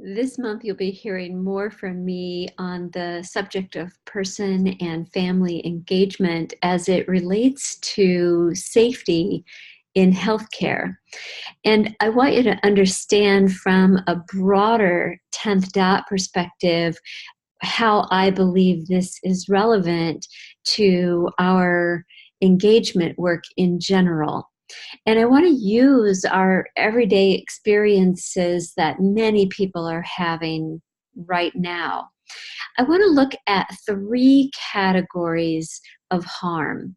This month, you'll be hearing more from me on the subject of person and family engagement as it relates to safety in healthcare. And I want you to understand from a broader 10th dot perspective how I believe this is relevant to our engagement work in general. And I want to use our everyday experiences that many people are having right now. I want to look at three categories of harm.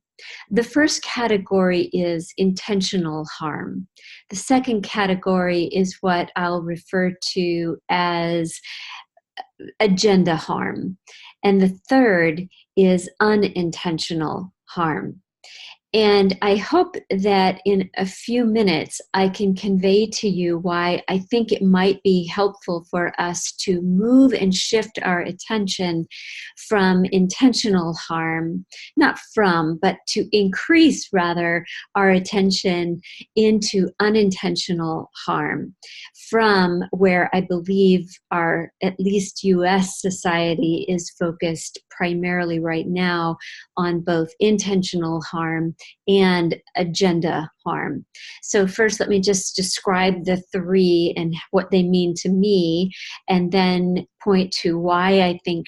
The first category is intentional harm. The second category is what I'll refer to as agenda harm. And the third is unintentional harm. And I hope that in a few minutes, I can convey to you why I think it might be helpful for us to move and shift our attention from intentional harm, not from, but to increase rather our attention into unintentional harm, from where I believe our, at least US society, is focused primarily right now on both intentional harm and agenda harm. So first, let me just describe the three and what they mean to me, and then point to why I think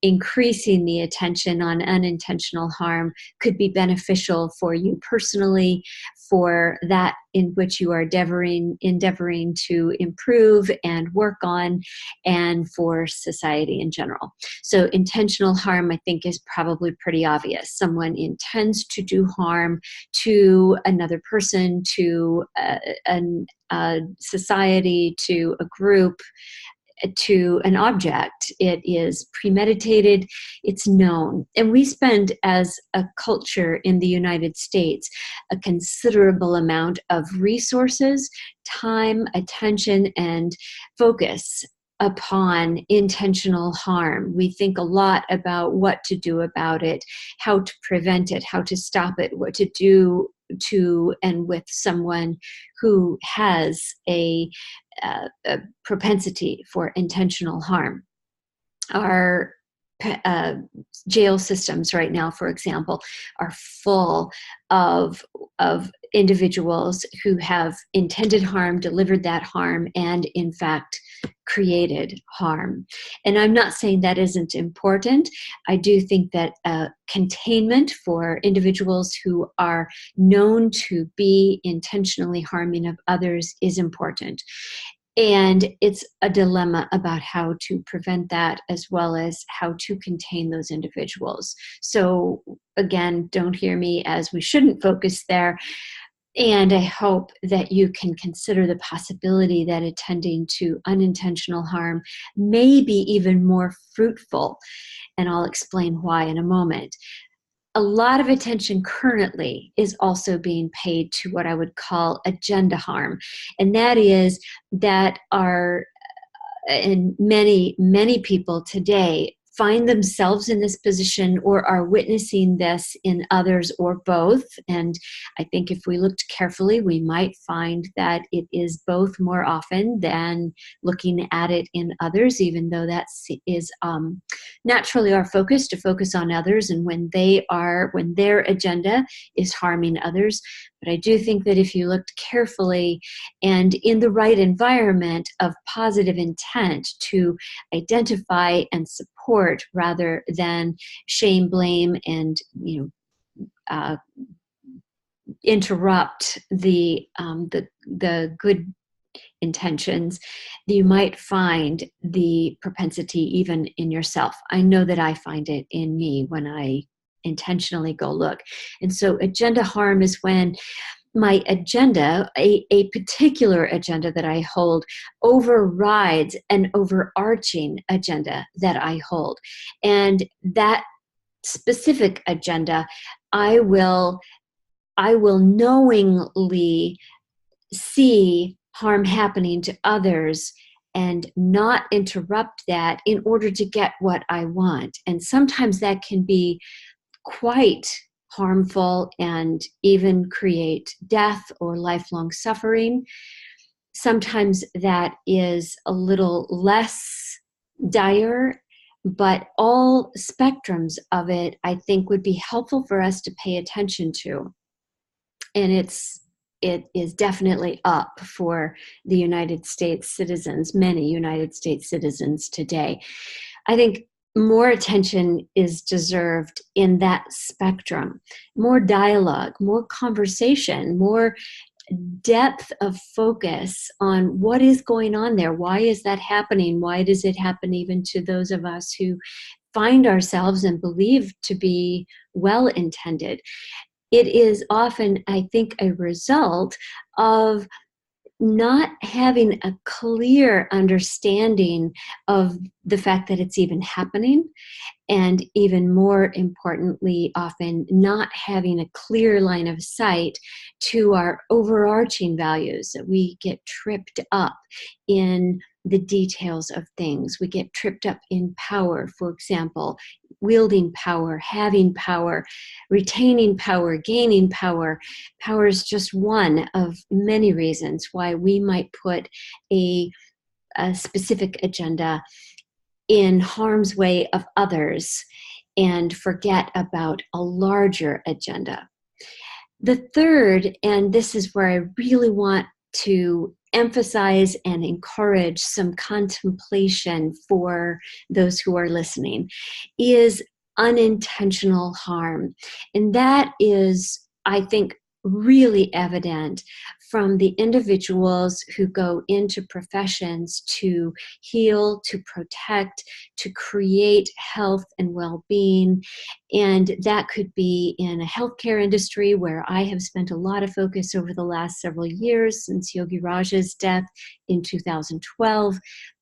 increasing the attention on unintentional harm could be beneficial for you personally, for that in which you are endeavoring to improve and work on, and for society in general. So intentional harm, I think, is probably pretty obvious. Someone intends to do harm to another person, to a society, to a group, to an object. It is premeditated, it's known. And we spend, as a culture in the United States, a considerable amount of resources, time, attention, and focus upon intentional harm. We think a lot about what to do about it, how to prevent it, how to stop it, what to do to and with someone who has a propensity for intentional harm. Our jail systems right now, for example, are full of individuals who have intended harm, delivered that harm, and in fact created harm. And I'm not saying that isn't important. I do think that containment for individuals who are known to be intentionally harming of others is important. And it's a dilemma about how to prevent that, as well as how to contain those individuals. So again, don't hear me as we shouldn't focus there. And I hope that you can consider the possibility that attending to unintentional harm may be even more fruitful. And I'll explain why in a moment. A lot of attention currently is also being paid to what I would call agenda harm. And that is that and many people today find themselves in this position or are witnessing this in others, or both. And I think if we looked carefully, we might find that it is both more often than looking at it in others, even though that is naturally our focus, to focus on others and when their agenda is harming others. But I do think that if you looked carefully and in the right environment of positive intent to identify and support rather than shame, blame, and interrupt the good intentions, you might find the propensity even in yourself. I know that I find it in me when I intentionally go look. And so agenda harm is when my agenda, a particular agenda that I hold, overrides an overarching agenda that I hold. And that specific agenda, I will knowingly see harm happening to others and not interrupt that in order to get what I want. And sometimes that can be quite harmful and even create death or lifelong suffering. Sometimes that is a little less dire, but all spectrums of it, I think, would be helpful for us to pay attention to. And it is definitely up for the United States citizens, many United States citizens today. I think more attention is deserved in that spectrum, more dialogue, more conversation, more depth of focus on what is going on there. Why is that happening? Why does it happen even to those of us who find ourselves and believe to be well intended? It is often, I think, a result of not having a clear understanding of the fact that it's even happening, and even more importantly, often not having a clear line of sight to our overarching values. That we get tripped up in the details of things. We get tripped up in power, for example, wielding power, having power, retaining power, gaining power. Power is just one of many reasons why we might put a specific agenda in harm's way of others and forget about a larger agenda. The third, and this is where I really want to emphasize and encourage some contemplation for those who are listening, is unintentional harm. And that is, I think, really evident from the individuals who go into professions to heal, to protect, to create health and well-being. And that could be in a healthcare industry where I have spent a lot of focus over the last several years since Yogi Raj's death in 2012,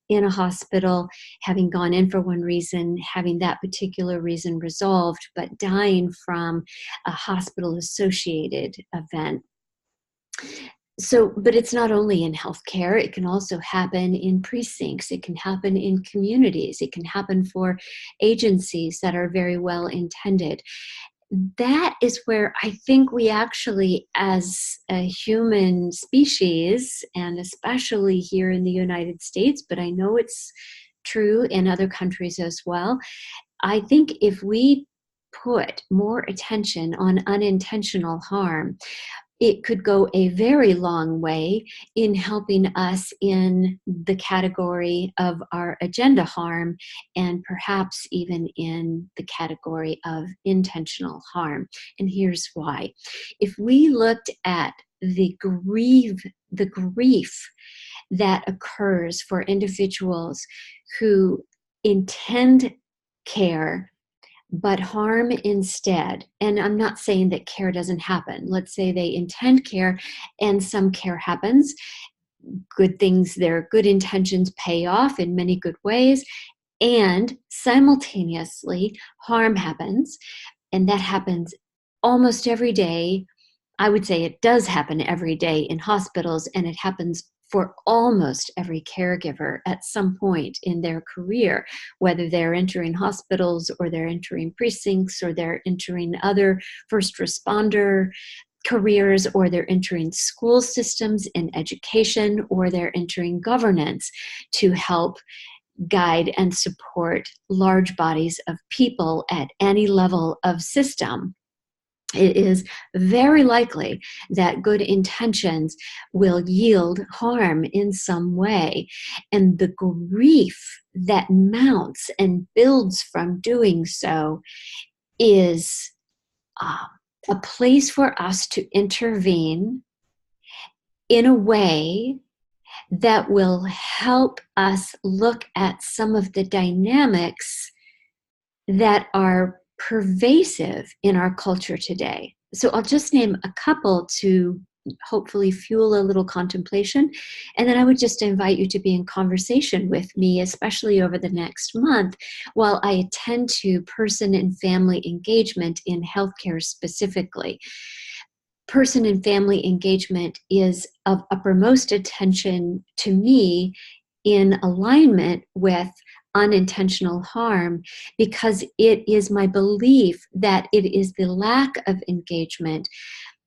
in a hospital, having gone in for one reason, having that particular reason resolved, but dying from a hospital-associated event. So, but it's not only in healthcare, it can also happen in precincts, it can happen in communities, it can happen for agencies that are very well intended. That is where I think we actually, as a human species, and especially here in the United States, but I know it's true in other countries as well, I think if we put more attention on unintentional harm, it could go a very long way in helping us in the category of our agenda harm, and perhaps even in the category of intentional harm. And here's why. If we looked at the grief that occurs for individuals who intend care but harm instead. And I'm not saying that care doesn't happen. Let's say they intend care and some care happens. Good things, their good intentions pay off in many good ways. And simultaneously, harm happens. And that happens almost every day. I would say it does happen every day in hospitals, and it happens for almost every caregiver at some point in their career, whether they're entering hospitals or they're entering precincts or they're entering other first responder careers, or they're entering school systems in education, or they're entering governance to help guide and support large bodies of people at any level of system. It is very likely that good intentions will yield harm in some way. And the grief that mounts and builds from doing so is a place for us to intervene in a way that will help us look at some of the dynamics that are pervasive in our culture today. So I'll just name a couple to hopefully fuel a little contemplation. And then I would just invite you to be in conversation with me, especially over the next month, while I attend to person and family engagement in healthcare specifically. Person and family engagement is of uppermost attention to me in alignment with unintentional harm, because it is my belief that it is the lack of engagement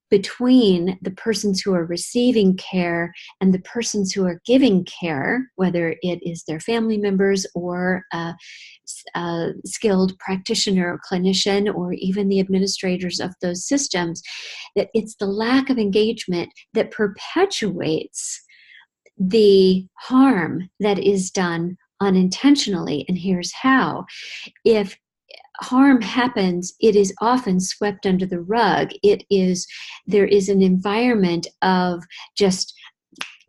between the persons who are receiving care and the persons who are giving care, whether it is their family members or a skilled practitioner or clinician or even the administrators of those systems, that it's the lack of engagement that perpetuates the harm that is done unintentionally. And here's how. If harm happens, it is often swept under the rug. There is an environment of just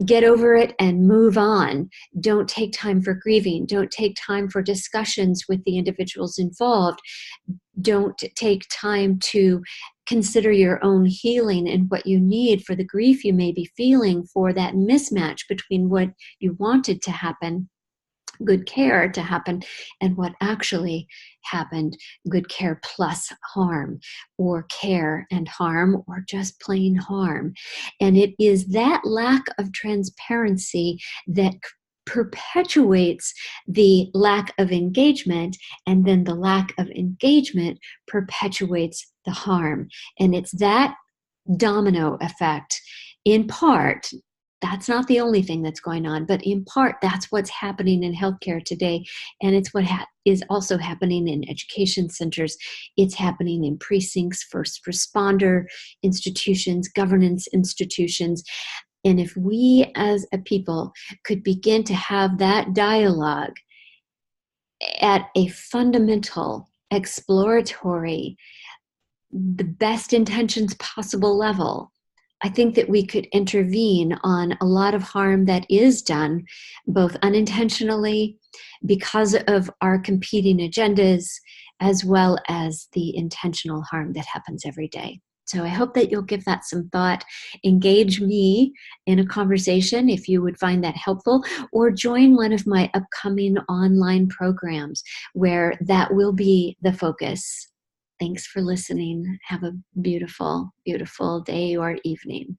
get over it and move on. Don't take time for grieving. Don't take time for discussions with the individuals involved. Don't take time to consider your own healing and what you need for the grief you may be feeling, for that mismatch between what you wanted to happen, good care to happen, and what actually happened, good care plus harm, or care and harm, or just plain harm. And it is that lack of transparency that perpetuates the lack of engagement, and then the lack of engagement perpetuates the harm. And it's that domino effect, in part. That's not the only thing that's going on, but in part, that's what's happening in healthcare today. And it's what is also happening in education centers. It's happening in precincts, first responder institutions, governance institutions. And if we as a people could begin to have that dialogue at a fundamental, exploratory, the best intentions possible level, I think that we could intervene on a lot of harm that is done, both unintentionally because of our competing agendas, as well as the intentional harm that happens every day. So I hope that you'll give that some thought. Engage me in a conversation if you would find that helpful, or join one of my upcoming online programs where that will be the focus. Thanks for listening. Have a beautiful, beautiful day or evening.